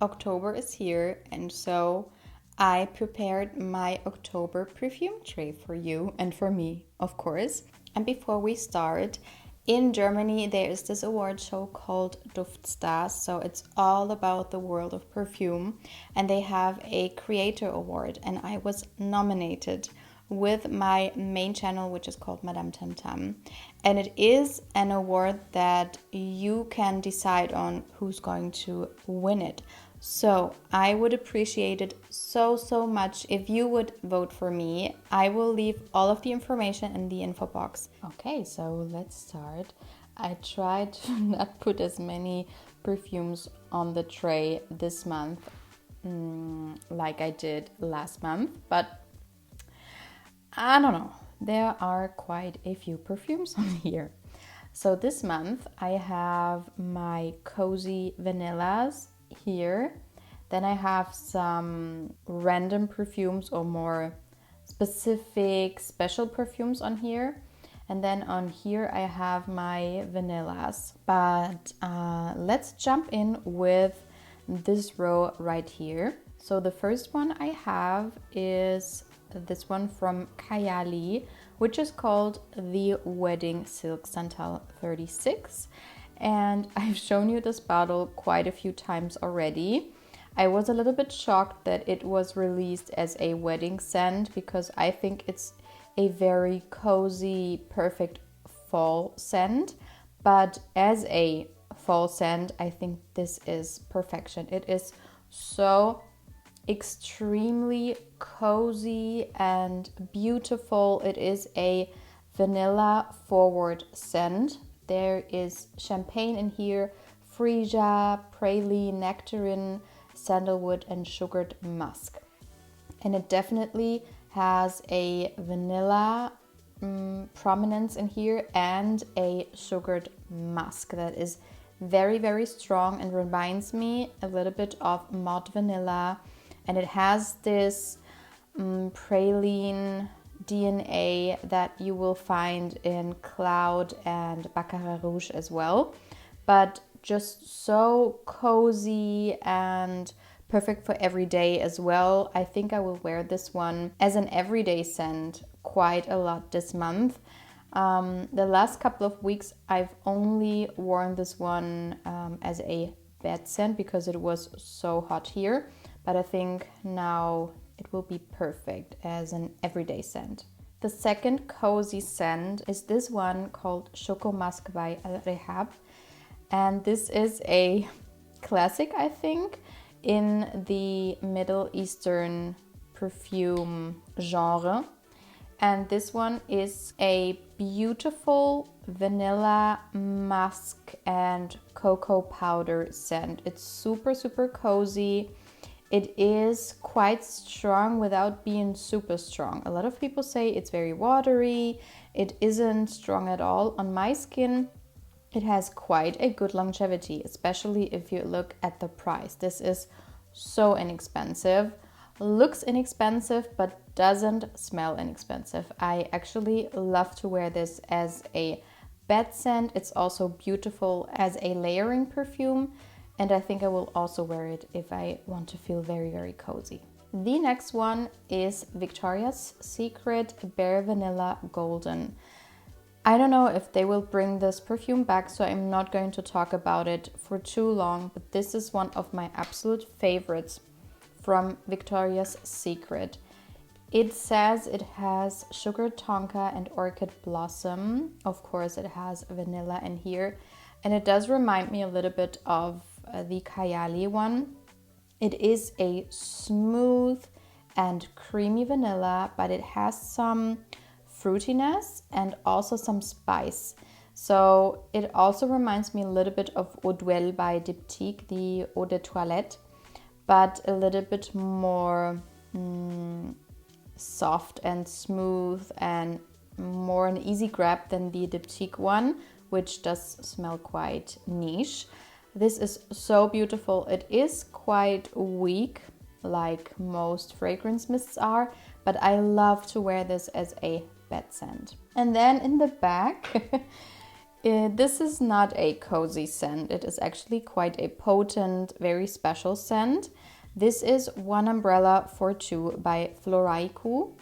October is here, and so I prepared my October perfume tray for you and for me, of course. And before we start, in Germany there is this award show called Duftstars, so it's all about the world of perfume, and they have a creator award, and I was nominated with my main channel, which is called Madame Tam Tam. And it is an award that you can decide on who's going to win it. So I would appreciate it so much if you would vote for me. I will leave all of the information in the info box. Okay, so let's start. I tried to not put as many perfumes on the tray this month like I did last month, but I don't know. There are quite a few perfumes on here. So this month I have my cozy vanillas here. Then I have some random perfumes or more specific special perfumes on here. And then on here I have my vanillas. But let's jump in with this row right here. So the first one I have is this one from Kayali, which is called the Wedding Silk Santal 36. And I've shown you this bottle quite a few times already. I was a little bit shocked that it was released as a wedding scent because I think it's a very cozy, perfect fall scent. But as a fall scent, I think this is perfection. It is so extremely cozy and beautiful. It is a vanilla forward scent. There is champagne in here, freesia, praline, nectarine, sandalwood, and sugared musk. And it definitely has a vanilla prominence in here and a sugared musk that is very strong and reminds me a little bit of malt vanilla. And it has this praline DNA that you will find in Cloud and Baccarat Rouge as well. But just so cozy and perfect for every day as well. I think I will wear this one as an everyday scent quite a lot this month. The last couple of weeks I've only worn this one as a bed scent because it was so hot here. But I think now it will be perfect as an everyday scent. The second cozy scent is this one called Choco Musk by Rehab. And this is a classic, I think, in the Middle Eastern perfume genre. And this one is a beautiful vanilla, musk, and cocoa powder scent. It's super cozy. It is quite strong without being super strong. A lot of people say it's very watery. It isn't strong at all. On my skin, it has quite a good longevity, especially if you look at the price. This is so inexpensive. Looks inexpensive, but doesn't smell inexpensive. I actually love to wear this as a bed scent. It's also beautiful as a layering perfume. And I think I will also wear it if I want to feel very cozy. The next one is Victoria's Secret Bare Vanilla Golden. I don't know if they will bring this perfume back, so I'm not going to talk about it for too long, but this is one of my absolute favorites from Victoria's Secret. It says it has sugar tonka and orchid blossom. Of course, it has vanilla in here, and it does remind me a little bit of the Kayali one. It is a smooth and creamy vanilla, but it has some fruitiness and also some spice. So it also reminds me a little bit of Eau d'Huile by Diptyque, the Eau de Toilette, but a little bit more soft and smooth and more an easy grab than the Diptyque one, which does smell quite niche. This is so beautiful. It is quite weak, like most fragrance mists are, but I love to wear this as a bed scent. And then in the back This is not a cozy scent. It is actually quite a potent, very special scent. This is One Umbrella for Two by Floraïku.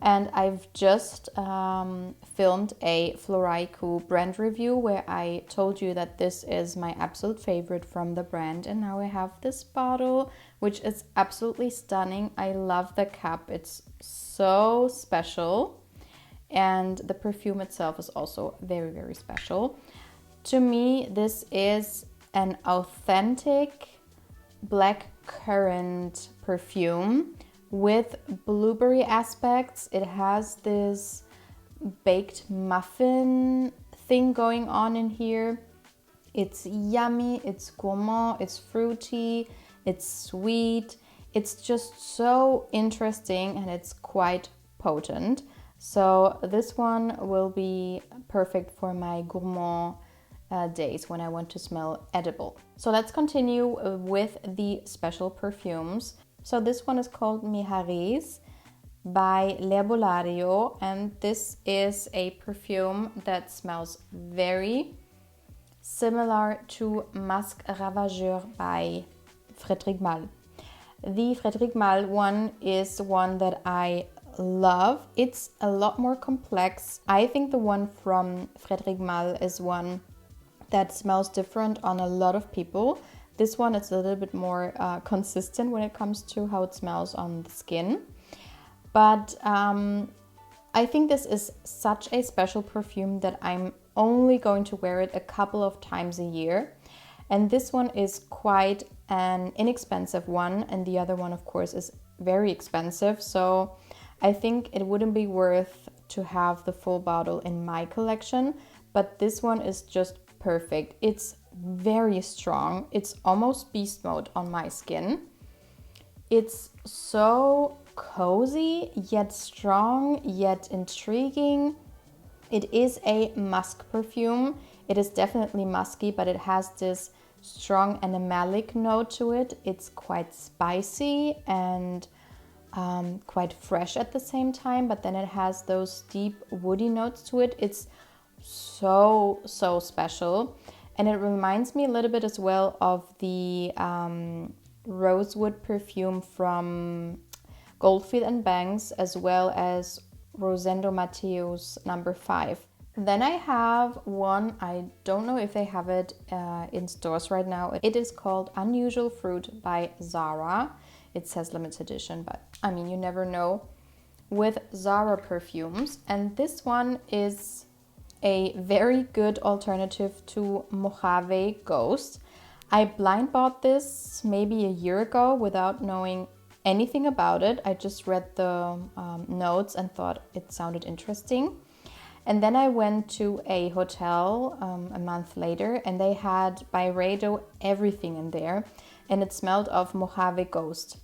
And I've just filmed a Floraïku brand review where I told you that this is my absolute favorite from the brand. And now I have this bottle, which is absolutely stunning. I love the cap. It's so special. And the perfume itself is also very, very special. To me, this is an authentic black currant perfume with blueberry aspects. It has this baked muffin thing going on in here. It's yummy, it's gourmand, it's fruity, it's sweet. It's just so interesting and it's quite potent. So this one will be perfect for my gourmand days when I want to smell edible. So let's continue with the special perfumes. So this one is called Meharees by L'Herbolario, and this is a perfume that smells very similar to Musk Ravageur by Frédéric Malle. The Frédéric Malle one is one that I love. It's a lot more complex. I think the one from Frédéric Malle is one that smells different on a lot of people. This one is a little bit more consistent when it comes to how it smells on the skin. But I think this is such a special perfume that I'm only going to wear it a couple of times a year. And this one is quite an inexpensive one. And the other one, of course, is very expensive. So I think it wouldn't be worth to have the full bottle in my collection. But this one is just perfect. It's very strong. It's almost beast mode on my skin. It's so cozy, yet strong, yet intriguing. It is a musk perfume. It is definitely musky, but it has this strong animalic note to it. It's quite spicy and quite fresh at the same time, but then it has those deep woody notes to it. It's so special. And it reminds me a little bit as well of the rosewood perfume from Goldfield and Banks, as well as Rosendo Matteo's number 5. Then I have one, I don't know if they have it in stores right now. It is called Unusual Fruit by Zara. It says limited edition, but I mean, you never know with Zara perfumes. And this one is a very good alternative to Mojave Ghost. I blind bought this maybe a year ago without knowing anything about it. I just read the notes and thought it sounded interesting. And then I went to a hotel a month later and they had Byredo everything in there. And it smelled of Mojave Ghost.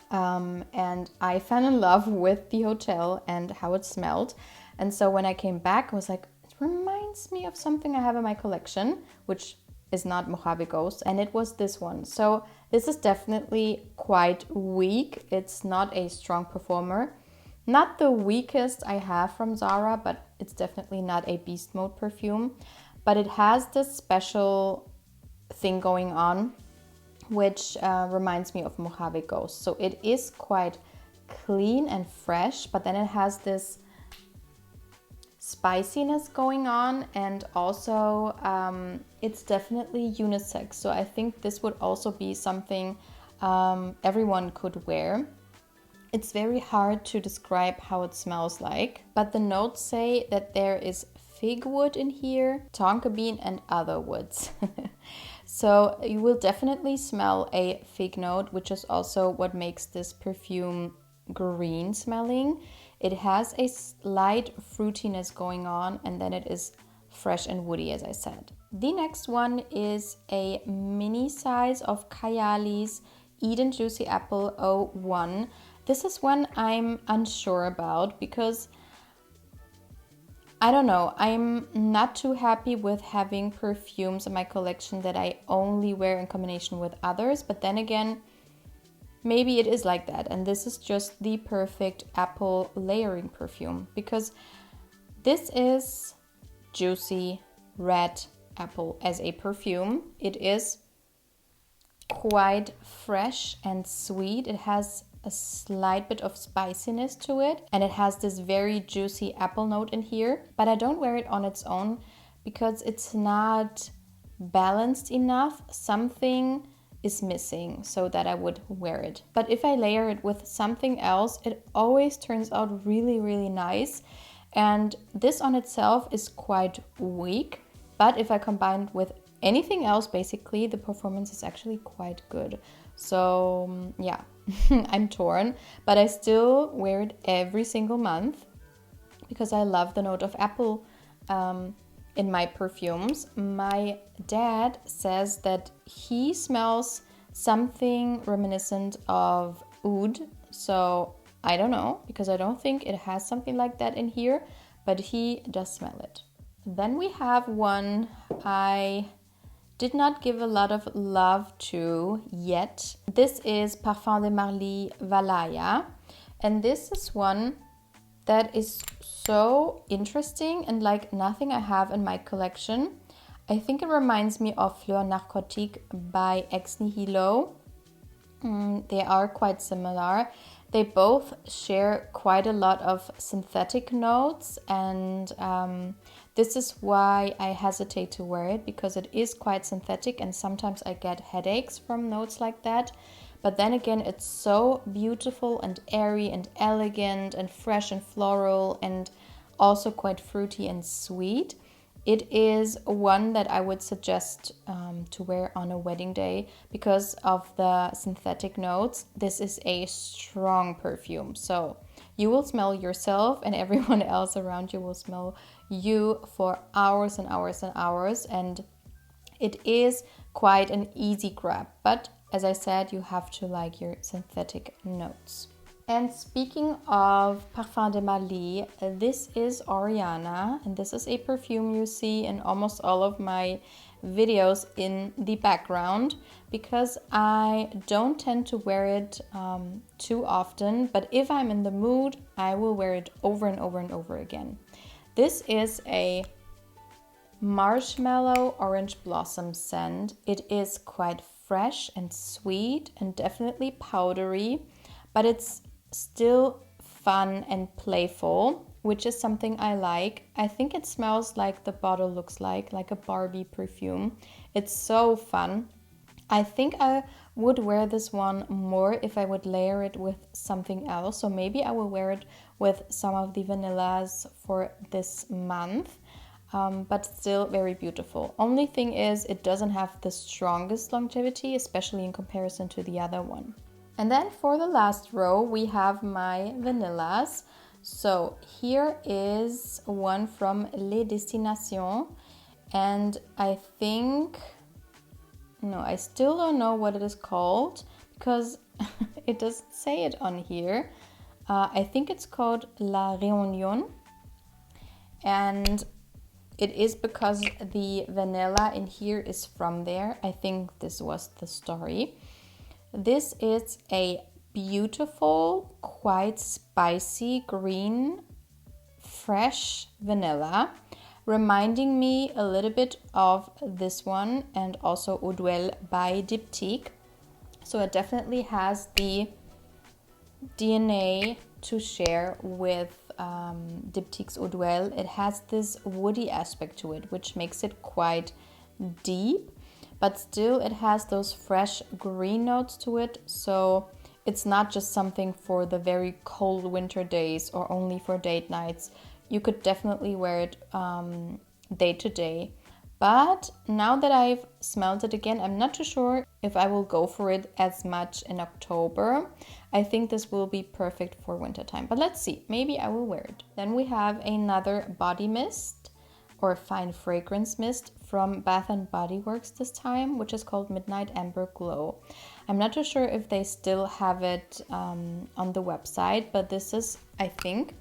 And I fell in love with the hotel and how it smelled. And so when I came back, I was like, it reminds me of something I have in my collection, which is not Mojave Ghost, and it was this one. So this is definitely quite weak. It's not a strong performer. Not the weakest I have from Zara, but it's definitely not a beast mode perfume. But it has this special thing going on, which reminds me of Mojave Ghost. So it is quite clean and fresh, but then it has this spiciness going on, and also it's definitely unisex. So I think this would also be something everyone could wear. It's very hard to describe how it smells like, but the notes say that there is fig wood in here, tonka bean and other woods. So you will definitely smell a fig note, which is also what makes this perfume green smelling. It has a slight fruitiness going on, and then it is fresh and woody, as I said. The next one is a mini size of Kayali's Eden Juicy Apple 01. This is one I'm unsure about because I don't know, I'm not too happy with having perfumes in my collection that I only wear in combination with others, but then again, maybe it is like that, and this is just the perfect apple layering perfume because this is juicy, red apple as a perfume. It is quite fresh and sweet. It has a slight bit of spiciness to it, and it has this very juicy apple note in here, but I don't wear it on its own because it's not balanced enough. Something is missing so that I would wear it. But if I layer it with something else, it always turns out really, really nice. And this on itself is quite weak, but if I combine it with anything else, basically, the performance is actually quite good. So yeah, I'm torn, but I still wear it every single month because I love the note of apple in my perfumes. My dad says that he smells something reminiscent of oud. So I don't know, because I don't think it has something like that in here, but he does smell it. Then we have one I did not give a lot of love to yet. This is Parfum de Marly Valaya. And this is one that is so interesting and like nothing I have in my collection. I think it reminds me of Fleur Narcotique by Ex Nihilo. They are quite similar. They both share quite a lot of synthetic notes, and this is why I hesitate to wear it, because it is quite synthetic and sometimes I get headaches from notes like that. But then again, it's so beautiful and airy and elegant and fresh and floral and also quite fruity and sweet. It is one that I would suggest to wear on a wedding day because of the synthetic notes. This is a strong perfume. So you will smell yourself and everyone else around you will smell you for hours and hours and hours. And it is quite an easy grab. But as I said, you have to like your synthetic notes. And speaking of Parfum de Marly, this is Oriana, and this is a perfume you see in almost all of my videos in the background because I don't tend to wear it too often, but if I'm in the mood, I will wear it over and over and over again. This is a marshmallow orange blossom scent. It is quite fresh and sweet and definitely powdery, but it's still fun and playful, which is something I like. I think it smells like the bottle looks like a Barbie perfume. It's so fun. I think I would wear this one more if I would layer it with something else. So maybe I will wear it with some of the vanillas for this month. But still very beautiful. Only thing is it doesn't have the strongest longevity, especially in comparison to the other one. And then for the last row, we have my vanillas. So here is one from Les Destinations. And I think, no, I still don't know what it is called because it doesn't say it on here. I think it's called La Réunion. And it is because the vanilla in here is from there. I think this was the story. This is a beautiful, quite spicy green, fresh vanilla, reminding me a little bit of this one and also Eau d'Huile by Diptyque. So it definitely has the DNA to share with Diptyque's Eau d'Huile. It has this woody aspect to it, which makes it quite deep, but still it has those fresh green notes to it. So it's not just something for the very cold winter days or only for date nights. You could definitely wear it day to day. But now that I've smelled it again, I'm not too sure if I will go for it as much in October. I think this will be perfect for wintertime, but let's see, maybe I will wear it. Then we have another body mist or fine fragrance mist from Bath & Body Works this time, which is called Midnight Amber Glow. I'm not too sure if they still have it on the website, but this is, I think,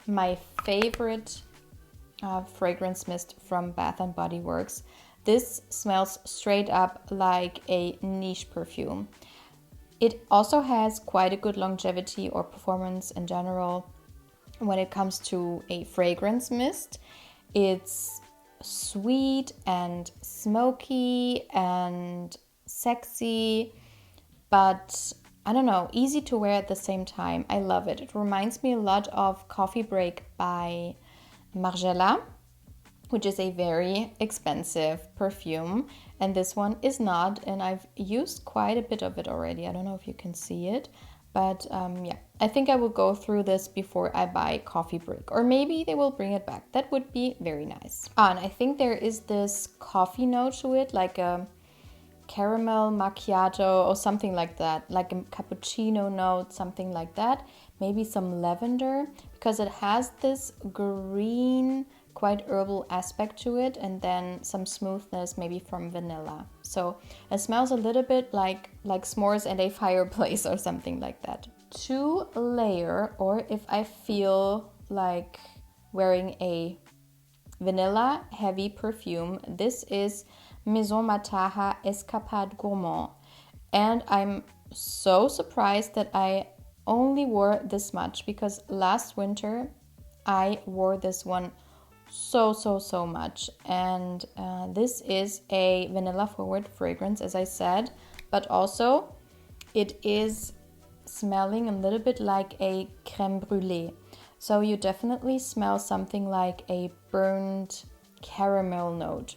my favorite fragrance mist from Bath & Body Works. This smells straight up like a niche perfume. It also has quite a good longevity or performance in general when it comes to a fragrance mist. It's sweet and smoky and sexy, but I don't know, easy to wear at the same time. I love it. It reminds me a lot of Coffee Break by Margiela, which is a very expensive perfume, and this one is not, and I've used quite a bit of it already. I don't know if you can see it, but yeah, I think I will go through this before I buy Coffee Break, or maybe they will bring it back. That would be very nice. And I think there is this coffee note to it, like a caramel macchiato or something like that, like a cappuccino note, something like that. Maybe some lavender, because it has this green, quite herbal aspect to it, and then some smoothness maybe from vanilla. So it smells a little bit like s'mores and a fireplace or something like that. To layer, or if I feel like wearing a vanilla heavy perfume, this is Maison Mataha Escapade Gourmande, and I'm so surprised that I only wore this much, because last winter I wore this one so much, and this is a vanilla forward fragrance, as I said, but also it is smelling a little bit like a crème brûlée. So you definitely smell something like a burnt caramel note,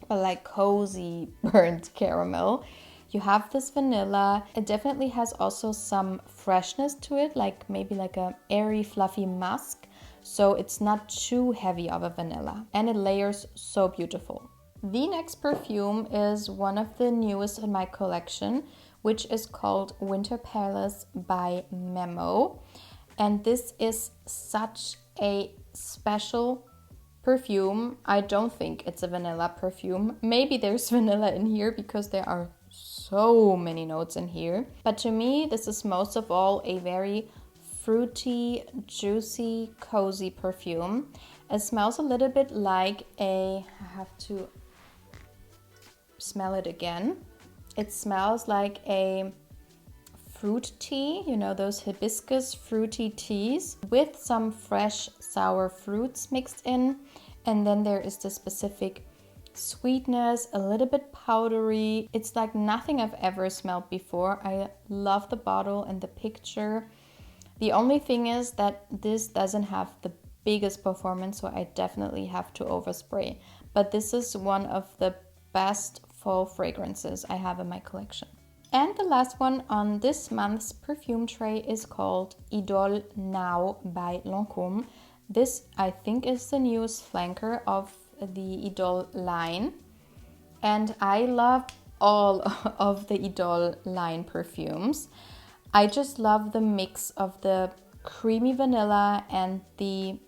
or like cozy burnt caramel. You have this vanilla. It definitely has also some freshness to it, like maybe like a airy fluffy musk. So it's not too heavy of a vanilla, and it layers so beautiful. The next perfume is one of the newest in my collection, which is called Winter Palace by Memo. And this is such a special perfume. I don't think it's a vanilla perfume. Maybe there's vanilla in here because there are so many notes in here. But to me, this is most of all a very fruity, juicy, cozy perfume. It smells a little bit like I have to smell it again. It smells like a fruit tea, you know, those hibiscus fruity teas with some fresh sour fruits mixed in. And then there is the specific sweetness, a little bit powdery. It's like nothing I've ever smelled before. I love the bottle and the picture. The only thing is that this doesn't have the biggest performance, so I definitely have to overspray. But this is one of the best fall fragrances I have in my collection. And the last one on this month's perfume tray is called Idole Now by Lancome. This, I think, is the newest flanker of the Idole line. And I love all of the Idole line perfumes. I just love the mix of the creamy vanilla and the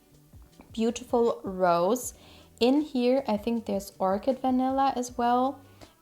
beautiful rose. In here, I think there's orchid vanilla as well,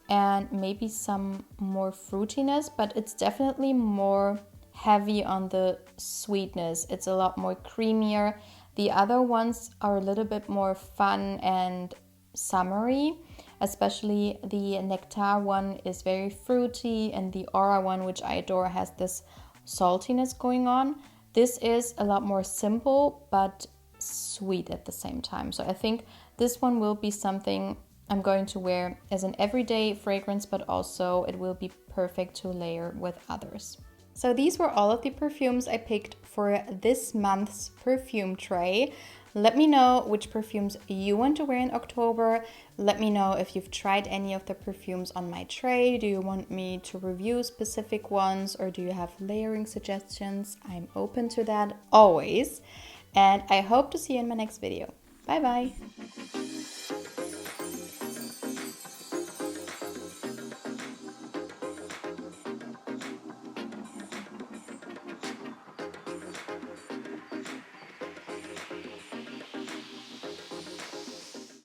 and maybe some more fruitiness, but it's definitely more heavy on the sweetness. It's a lot more creamier. The other ones are a little bit more fun and summery, especially the Nectar one is very fruity, and the Aura one, which I adore, has this saltiness going on. This is a lot more simple but sweet at the same time. So I think this one will be something I'm going to wear as an everyday fragrance, but also it will be perfect to layer with others. So these were all of the perfumes I picked for this month's perfume tray. Let me know which perfumes you want to wear in October. Let me know if you've tried any of the perfumes on my tray. Do you want me to review specific ones, or do you have layering suggestions? I'm open to that always. And I hope to see you in my next video. Bye bye.